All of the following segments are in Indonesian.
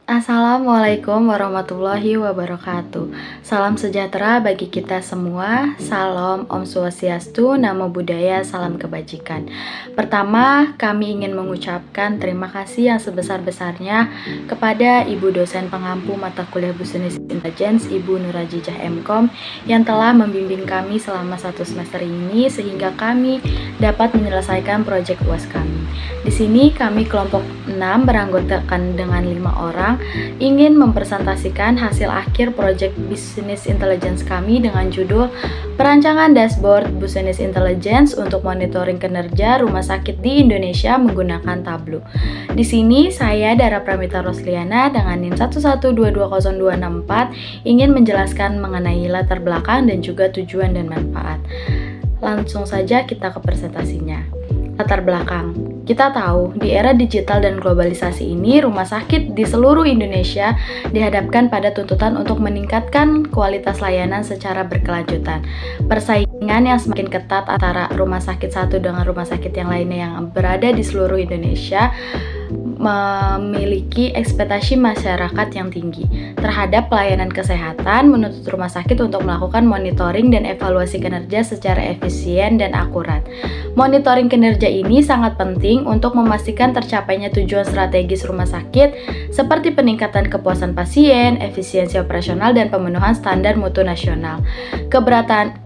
Assalamualaikum warahmatullahi wabarakatuh. Salam sejahtera bagi kita semua. Salam Om Swastiastu, Namo Buddhaya, salam kebajikan. Pertama, kami ingin mengucapkan terima kasih yang sebesar-besarnya kepada Ibu dosen pengampu mata kuliah Business Intelligence, Ibu Nurajijah MKom, yang telah membimbing kami selama 1 semester ini sehingga kami dapat menyelesaikan proyek UAS kami. Di sini kami kelompok 6 beranggotakan dengan 5 orang ingin mempresentasikan hasil akhir proyek Business Intelligence kami dengan judul Perancangan Dashboard Business Intelligence untuk monitoring kinerja rumah sakit di Indonesia menggunakan Tableau. Di sini saya Dara Pramita Rosliana dengan NIM 1122024 ingin menjelaskan mengenai latar belakang dan juga tujuan dan manfaat. Langsung saja kita ke presentasinya. Latar belakang. Kita tahu, di era digital dan globalisasi ini, rumah sakit di seluruh Indonesia dihadapkan pada tuntutan untuk meningkatkan kualitas layanan secara berkelanjutan. Persaingan yang semakin ketat antara rumah sakit satu dengan rumah sakit yang lainnya yang berada di seluruh Indonesia memiliki ekspektasi masyarakat yang tinggi terhadap pelayanan kesehatan, menuntut rumah sakit untuk melakukan monitoring dan evaluasi kinerja secara efisien dan akurat. Monitoring kinerja ini sangat penting untuk memastikan tercapainya tujuan strategis rumah sakit seperti peningkatan kepuasan pasien, efisiensi operasional, dan pemenuhan standar mutu nasional.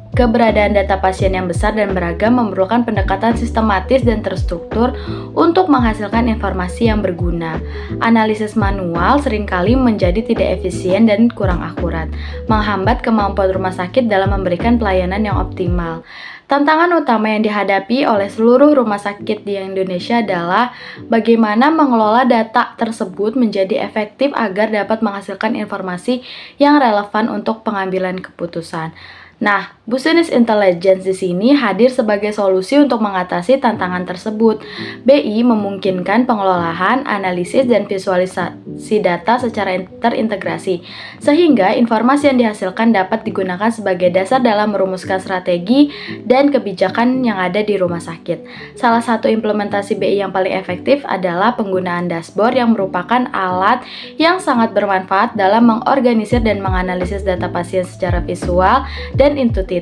Keberadaan data pasien yang besar dan beragam memerlukan pendekatan sistematis dan terstruktur untuk menghasilkan informasi yang berguna. Analisis manual seringkali menjadi tidak efisien dan kurang akurat, menghambat kemampuan rumah sakit dalam memberikan pelayanan yang optimal. Tantangan utama yang dihadapi oleh seluruh rumah sakit di Indonesia adalah bagaimana mengelola data tersebut menjadi efektif agar dapat menghasilkan informasi yang relevan untuk pengambilan keputusan. Nah, Business Intelligence di sini hadir sebagai solusi untuk mengatasi tantangan tersebut. BI memungkinkan pengelolaan, analisis, dan visualisasi data secara terintegrasi, sehingga informasi yang dihasilkan dapat digunakan sebagai dasar dalam merumuskan strategi dan kebijakan yang ada di rumah sakit. Salah satu implementasi BI yang paling efektif adalah penggunaan dashboard yang merupakan alat yang sangat bermanfaat dalam mengorganisir dan menganalisis data pasien secara visual dan intuitif.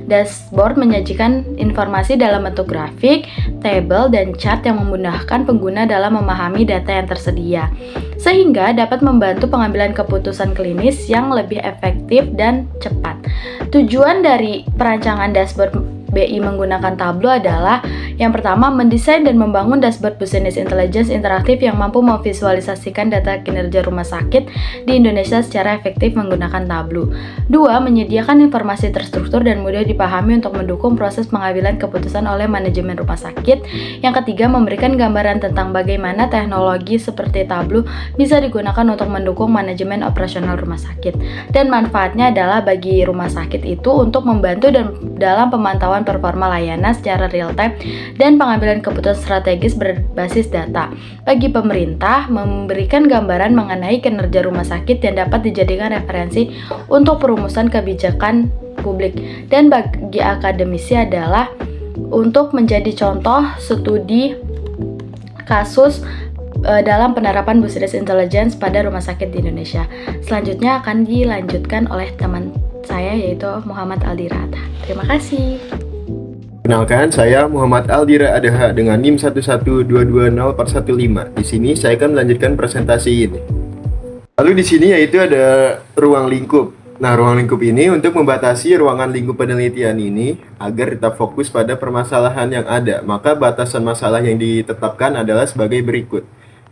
Dashboard menyajikan informasi dalam bentuk grafik, tabel, dan chart yang memudahkan pengguna dalam memahami data yang tersedia, sehingga dapat membantu pengambilan keputusan klinis yang lebih efektif dan cepat. Tujuan dari perancangan dashboard BI menggunakan Tableau adalah yang pertama, mendesain dan membangun dashboard Business Intelligence interaktif yang mampu memvisualisasikan data kinerja rumah sakit di Indonesia secara efektif menggunakan Tableau. 2. Menyediakan informasi terstruktur dan mudah dipahami untuk mendukung proses pengambilan keputusan oleh manajemen rumah sakit. Yang ketiga, memberikan gambaran tentang bagaimana teknologi seperti Tableau bisa digunakan untuk mendukung manajemen operasional rumah sakit. Dan manfaatnya adalah bagi rumah sakit itu untuk membantu dalam pemantauan performa layanan secara real time dan pengambilan keputusan strategis berbasis data. Bagi pemerintah, memberikan gambaran mengenai kinerja rumah sakit yang dapat dijadikan referensi untuk perumusan kebijakan publik. Dan bagi akademisi adalah untuk menjadi contoh studi kasus dalam penerapan Business Intelligence pada rumah sakit di Indonesia. Selanjutnya akan dilanjutkan oleh teman saya yaitu Muhammad Aldira Adha. Terima kasih. Kenalkan, saya Muhammad Aldira Adha dengan NIM 112204115. Di sini saya akan melanjutkan presentasi ini. Lalu di sini yaitu ada ruang lingkup. Nah, ruang lingkup ini untuk membatasi ruangan lingkup penelitian ini agar tetap fokus pada permasalahan yang ada. Maka batasan masalah yang ditetapkan adalah sebagai berikut.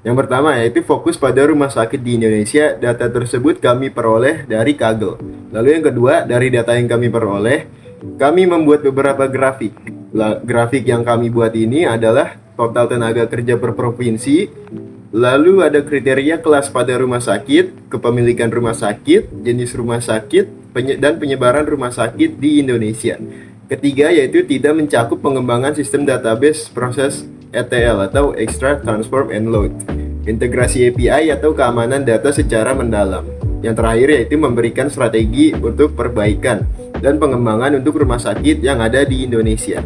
Yang pertama yaitu fokus pada rumah sakit di Indonesia. Data tersebut kami peroleh dari Kaggle. Lalu yang kedua, dari data yang kami peroleh, kami membuat beberapa grafik. Grafik yang kami buat ini adalah total tenaga kerja per provinsi, lalu ada kriteria kelas pada rumah sakit, kepemilikan rumah sakit, jenis rumah sakit, dan penyebaran rumah sakit di Indonesia. Ketiga yaitu tidak mencakup pengembangan sistem database proses ETL atau Extract, Transform, and Load, integrasi API atau keamanan data secara mendalam. Yang terakhir yaitu memberikan strategi untuk perbaikan dan pengembangan untuk rumah sakit yang ada di Indonesia.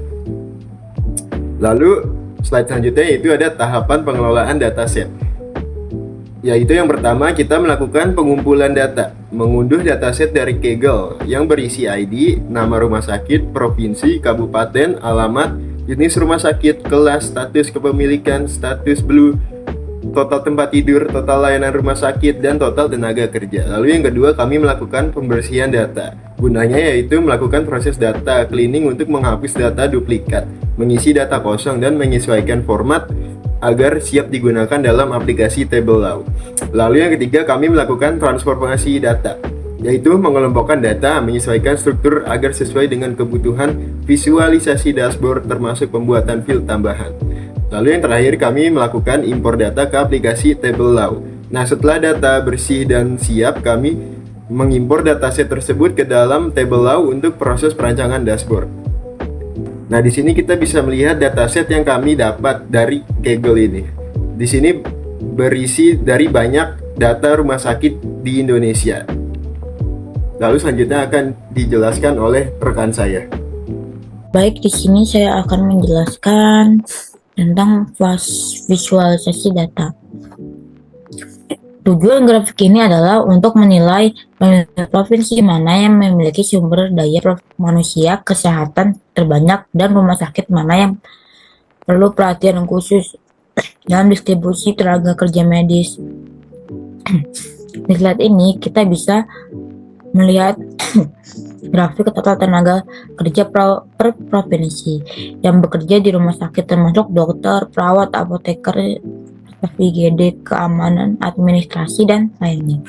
Lalu slide selanjutnya yaitu ada tahapan pengelolaan dataset. Yaitu yang pertama, kita melakukan pengumpulan data, mengunduh dataset dari Kaggle yang berisi ID, nama rumah sakit, provinsi, kabupaten, alamat, jenis rumah sakit, kelas, status kepemilikan, status blue, total tempat tidur, total layanan rumah sakit, dan total tenaga kerja. Lalu yang kedua, kami melakukan pembersihan data. Gunanya yaitu melakukan proses data cleaning untuk menghapus data duplikat, mengisi data kosong, dan menyesuaikan format agar siap digunakan dalam aplikasi Tableau. Lalu yang ketiga, kami melakukan transformasi data, yaitu mengelompokkan data, menyesuaikan struktur agar sesuai dengan kebutuhan visualisasi dashboard termasuk pembuatan field tambahan. Lalu yang terakhir, kami melakukan impor data ke aplikasi Tableau. Nah, setelah data bersih dan siap, kami mengimpor dataset tersebut ke dalam Tableau untuk proses perancangan dashboard. Nah, di sini kita bisa melihat dataset yang kami dapat dari Kaggle ini. Di sini berisi dari banyak data rumah sakit di Indonesia. Lalu selanjutnya akan dijelaskan oleh rekan saya. Baik, di sini saya akan menjelaskan tentang visualisasi data. Tujuan grafik ini adalah untuk menilai provinsi mana yang memiliki sumber daya manusia kesehatan terbanyak dan rumah sakit mana yang perlu perhatian khusus dalam distribusi tenaga kerja medis. Di slide ini kita bisa melihat grafik total tenaga kerja per provinsi yang bekerja di rumah sakit termasuk dokter, perawat, apoteker, IGD, keamanan, administrasi, dan lainnya.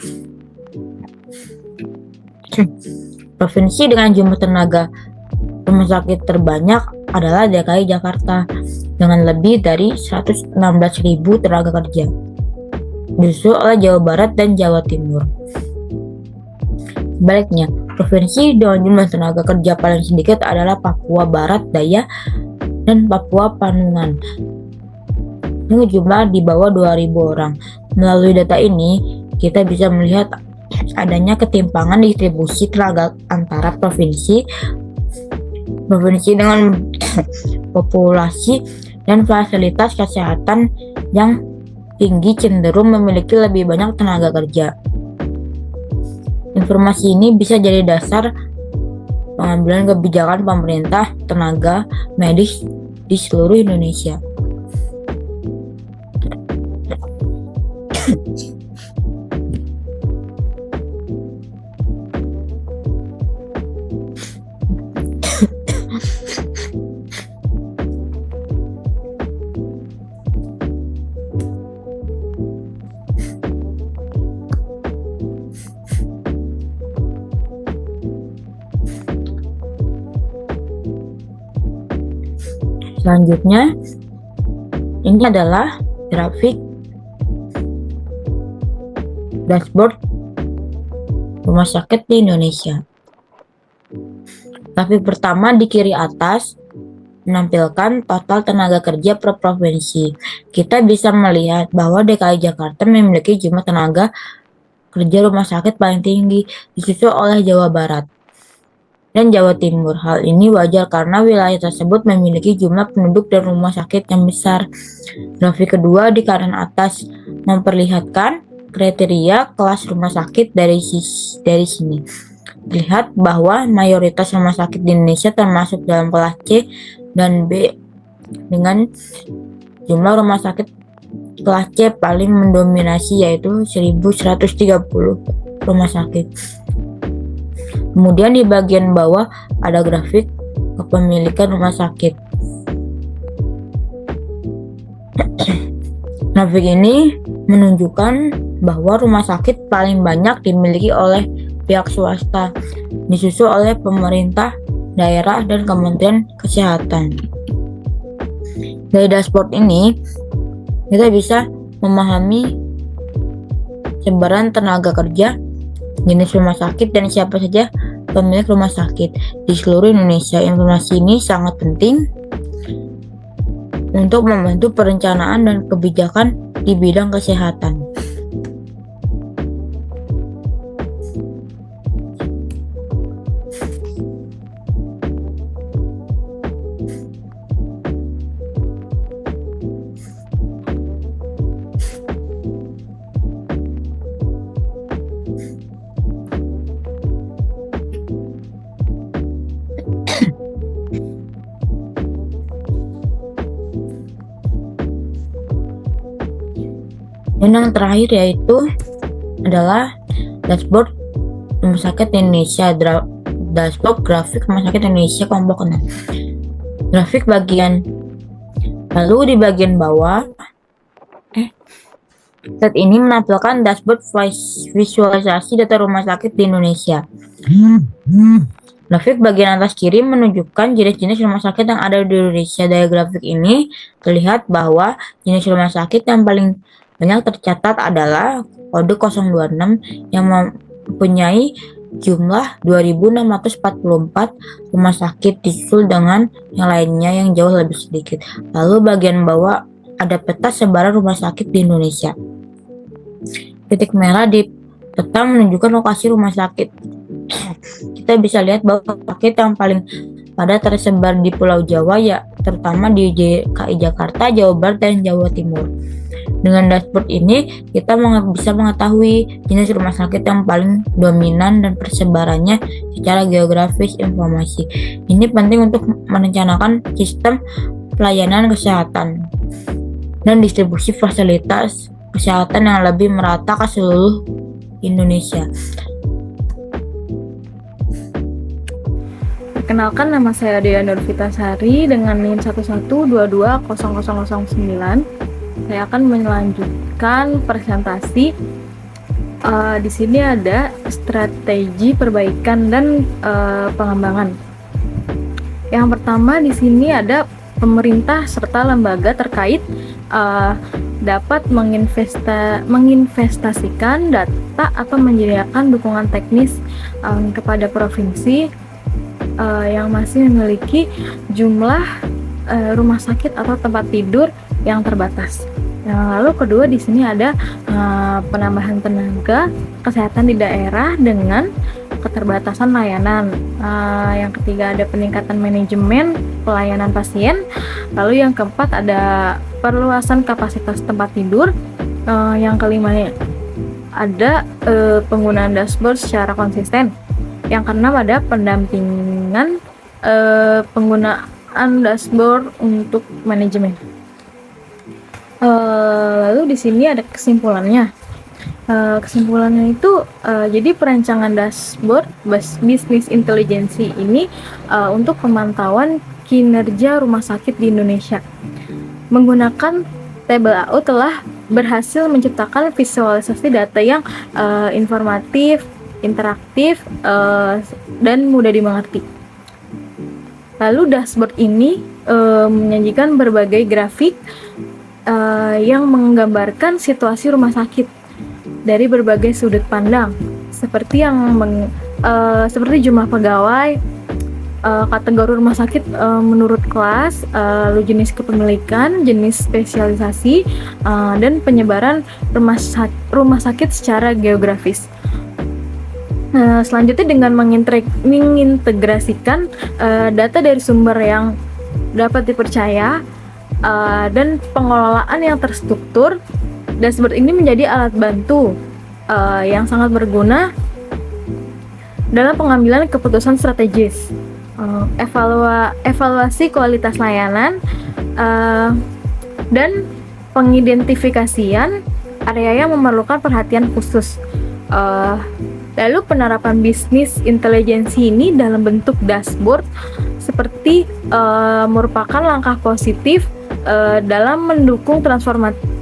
Provinsi dengan jumlah tenaga rumah sakit terbanyak adalah DKI Jakarta dengan lebih dari 116.000 tenaga kerja, disusul oleh Jawa Barat dan Jawa Timur. Sebaliknya, provinsi dengan jumlah tenaga kerja paling sedikit adalah Papua Barat Daya dan Papua Panungan dengan jumlah di bawah 2.000 orang. Melalui data ini, kita bisa melihat adanya ketimpangan distribusi tenaga antara provinsi dengan populasi dan fasilitas kesehatan yang tinggi cenderung memiliki lebih banyak tenaga kerja. Informasi ini bisa jadi dasar pengambilan kebijakan pemerintah tenaga medis di seluruh Indonesia. Selanjutnya, ini adalah grafik dashboard rumah sakit di Indonesia. Grafik pertama di kiri atas menampilkan total tenaga kerja per provinsi. Kita bisa melihat bahwa DKI Jakarta memiliki jumlah tenaga kerja rumah sakit paling tinggi, disusul oleh Jawa Barat dan Jawa Timur. Hal ini wajar karena wilayah tersebut memiliki jumlah penduduk dan rumah sakit yang besar. Grafik kedua di kanan atas memperlihatkan kriteria kelas rumah sakit dari sini. Lihat bahwa mayoritas rumah sakit di Indonesia termasuk dalam kelas C dan B dengan jumlah rumah sakit kelas C paling mendominasi yaitu 1.130 rumah sakit. Kemudian di bagian bawah ada grafik kepemilikan rumah sakit. Grafik ini menunjukkan bahwa rumah sakit paling banyak dimiliki oleh pihak swasta, disusul oleh pemerintah daerah dan Kementerian Kesehatan. Dari dashboard ini, kita bisa memahami sebaran tenaga kerja, jenis rumah sakit, dan siapa saja pemilik rumah sakit di seluruh Indonesia. Informasi ini sangat penting untuk membantu perencanaan dan kebijakan di bidang kesehatan. Dan yang terakhir yaitu adalah dashboard Rumah Sakit Indonesia, dashboard grafik Rumah Sakit Indonesia kelompok 6. Grafik bagian lalu di bagian bawah set ini menampilkan dashboard visualisasi data rumah sakit di Indonesia. Grafik bagian atas kiri menunjukkan jenis-jenis rumah sakit yang ada di Indonesia. Dari grafik ini terlihat bahwa jenis rumah sakit yang paling banyak tercatat adalah kode 026 yang mempunyai jumlah 2.644 rumah sakit, disusul dengan yang lainnya yang jauh lebih sedikit. Lalu bagian bawah ada peta sebaran rumah sakit di Indonesia. Titik merah di peta menunjukkan lokasi rumah sakit. Kita bisa lihat bahwa sakit yang paling padat tersebar di Pulau Jawa, ya terutama di DKI Jakarta, Jawa Barat, dan Jawa Timur. Dengan dashboard ini kita bisa mengetahui jenis rumah sakit yang paling dominan dan persebarannya secara geografis informasi. Ini penting untuk merencanakan sistem pelayanan kesehatan dan distribusi fasilitas kesehatan yang lebih merata ke seluruh Indonesia. Perkenalkan, nama saya Dea Nurfitasari dengan NIM 1122009. Saya akan melanjutkan presentasi. Di sini ada strategi perbaikan dan pengembangan. Yang pertama di sini ada pemerintah serta lembaga terkait dapat menginvestasikan data atau menyediakan dukungan teknis kepada provinsi yang masih memiliki jumlah rumah sakit atau tempat tidur yang terbatas. Lalu kedua di sini ada penambahan tenaga kesehatan di daerah dengan keterbatasan layanan. Yang ketiga ada peningkatan manajemen pelayanan pasien. Lalu yang keempat ada perluasan kapasitas tempat tidur. Yang kelima ada penggunaan dashboard secara konsisten. Yang keenam ada pendampingan penggunaan dashboard untuk manajemen. Lalu di sini ada kesimpulannya. Kesimpulannya itu jadi perancangan dashboard bisnis intelijensi ini untuk pemantauan kinerja rumah sakit di Indonesia. Menggunakan tabel AU telah berhasil menciptakan visualisasi data yang informatif, interaktif, dan mudah dimengerti. Lalu dashboard ini menyajikan berbagai grafik yang menggambarkan situasi rumah sakit dari berbagai sudut pandang, seperti seperti jumlah pegawai, kategori rumah sakit menurut kelas, lalu jenis kepemilikan, jenis spesialisasi, dan penyebaran rumah sakit secara geografis. Selanjutnya dengan mengintegrasikan data dari sumber yang dapat dipercaya dan pengelolaan yang terstruktur, dashboard ini menjadi alat bantu yang sangat berguna dalam pengambilan keputusan strategis, evaluasi kualitas layanan, dan pengidentifikasian area yang memerlukan perhatian khusus. Lalu penerapan bisnis intelijensi ini dalam bentuk dashboard seperti merupakan langkah positif dalam mendukung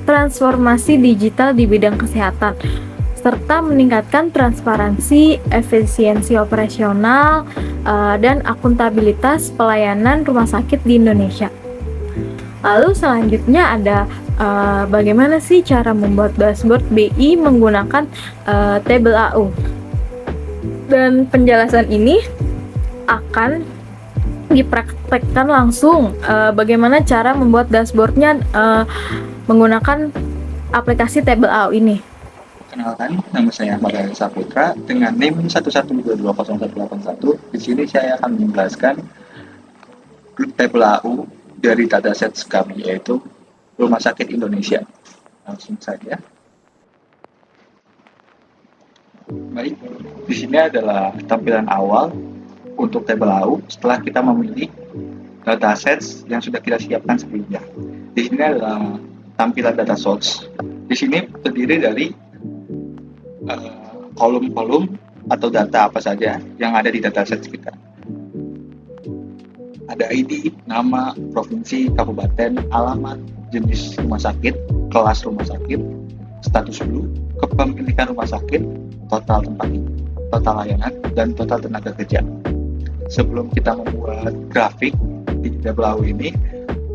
transformasi digital di bidang kesehatan, serta meningkatkan transparansi, efisiensi operasional, dan akuntabilitas pelayanan rumah sakit di Indonesia. Lalu selanjutnya ada bagaimana sih cara membuat dashboard BI menggunakan tabel AU. Dan penjelasan ini akan dipraktekkan langsung bagaimana cara membuat dashboardnya menggunakan aplikasi tabel AU ini. Kenalkan, nama saya Ahmad Saputra dengan NIM 112200181. Di sini saya akan menjelaskan tabel AU dari dataset kami, yaitu Rumah Sakit Indonesia. Langsung saja. Baik, di sini adalah tampilan awal untuk tabel AU setelah kita memilih dataset yang sudah kita siapkan sebelumnya. Di sini adalah tampilan data source Di sini terdiri dari kolom-kolom atau data apa saja yang ada di dataset kita. Ada ID, nama, provinsi, kabupaten, alamat, jenis rumah sakit, kelas rumah sakit, status flu, kepemilikan rumah sakit, total tempat tidur, total layanan, dan total tenaga kerja. Sebelum kita membuat grafik di Tableau ini,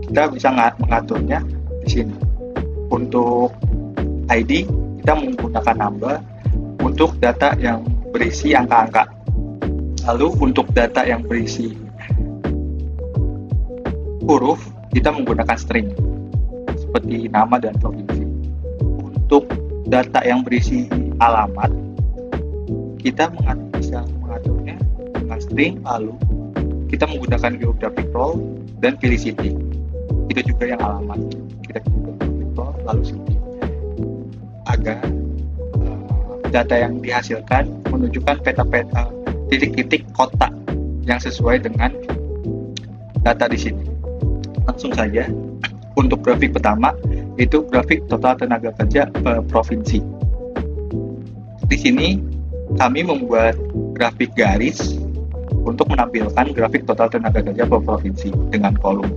kita bisa mengaturnya di sini. Untuk ID, kita menggunakan number untuk data yang berisi angka-angka. Lalu untuk data yang berisi huruf, kita menggunakan string seperti nama dan provinsi. Untuk data yang berisi alamat, kita bisa mengaturnya dengan string, lalu kita menggunakan geographic role dan pilih city. Itu juga yang alamat, kita pilih geographic role lalu city, agar data yang dihasilkan menunjukkan peta-peta titik-titik kota yang sesuai dengan data di sini. Langsung saja, untuk grafik pertama itu grafik total tenaga kerja per provinsi. Di sini kami membuat grafik garis untuk menampilkan grafik total tenaga kerja per provinsi dengan kolom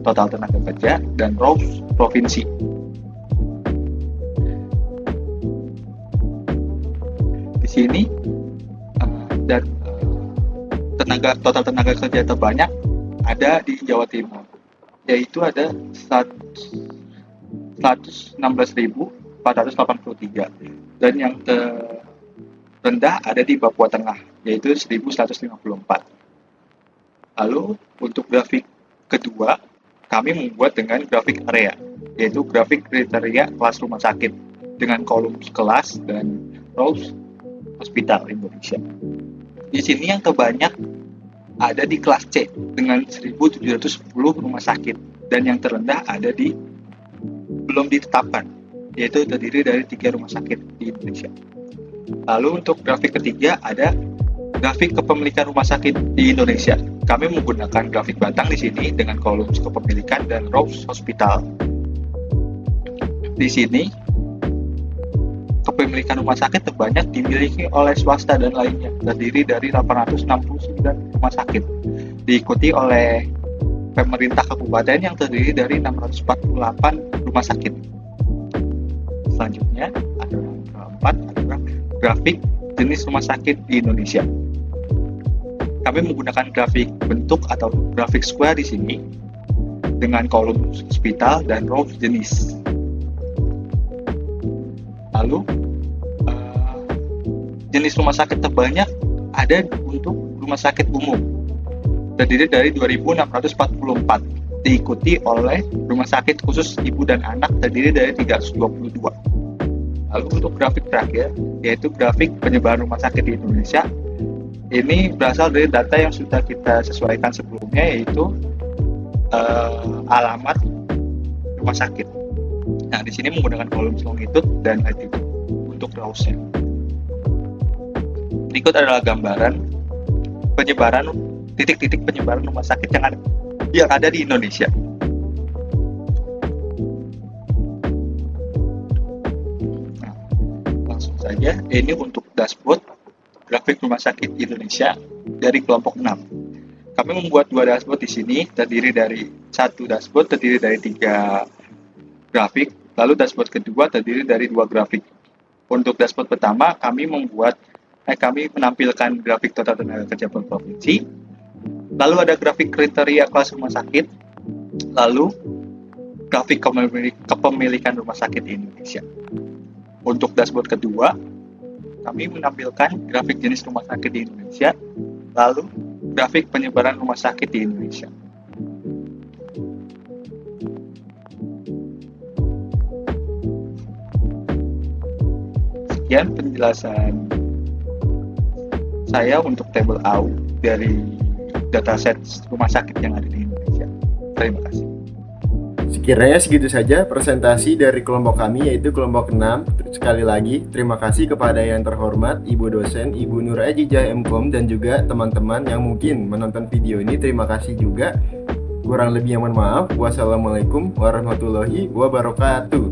total tenaga kerja dan rows provinsi. Di sini total tenaga kerja terbanyak ada di Jawa Timur, yaitu ada 116.483, dan yang terendah ada di Papua Tengah, yaitu 1.154. Lalu untuk grafik kedua, kami membuat dengan grafik area, yaitu grafik kriteria kelas rumah sakit dengan kolom kelas dan rows hospital Indonesia. Di sini yang terbanyak ada di kelas C dengan 1.710 rumah sakit, dan yang terendah ada di belum ditetapkan, yaitu terdiri dari 3 rumah sakit di Indonesia. Lalu untuk grafik ketiga ada grafik kepemilikan rumah sakit di Indonesia. Kami menggunakan grafik batang di sini dengan kolom kepemilikan dan rows hospital. Di sini kepemilikan rumah sakit terbanyak dimiliki oleh swasta dan lainnya, terdiri dari 869 rumah sakit, diikuti oleh pemerintah kabupaten yang terdiri dari 648 rumah sakit. Selanjutnya adalah keempat adalah grafik jenis rumah sakit di Indonesia. Kami menggunakan grafik bentuk atau grafik square di sini dengan kolom hospital dan rows jenis. Lalu jenis rumah sakit terbanyak ada untuk rumah sakit umum, terdiri dari 2.644, diikuti oleh rumah sakit khusus ibu dan anak terdiri dari 322. Lalu untuk grafik terakhir, yaitu grafik penyebaran rumah sakit di Indonesia. Ini berasal dari data yang sudah kita sesuaikan sebelumnya, yaitu alamat rumah sakit. Nah, di sini menggunakan kolom longitude dan latitude untuk rows-nya. Berikut adalah gambaran penyebaran titik-titik penyebaran rumah sakit yang ada di Indonesia. Nah, langsung saja, ini untuk dashboard grafik rumah sakit Indonesia dari kelompok 6. Kami membuat 2 dashboard di sini, terdiri dari 1 dashboard terdiri dari 3 grafik, lalu dashboard kedua terdiri dari 2 grafik. Untuk dashboard pertama, kami menampilkan grafik total tenaga kerja per provinsi, lalu ada grafik kriteria kelas rumah sakit, lalu grafik kepemilikan rumah sakit di Indonesia. Untuk dashboard kedua, kami menampilkan grafik jenis rumah sakit di Indonesia, lalu grafik penyebaran rumah sakit di Indonesia. Sekian penjelasan saya untuk tabel AU dari dataset rumah sakit yang ada di Indonesia. Terima kasih. Sekiranya segitu saja presentasi dari kelompok kami, yaitu kelompok 6. Sekali lagi, terima kasih kepada yang terhormat Ibu dosen, Ibu Nur Ajijah MKOM, dan juga teman-teman yang mungkin menonton video ini. Terima kasih juga. Kurang lebihnya mohon maaf. Wassalamualaikum warahmatullahi wabarakatuh.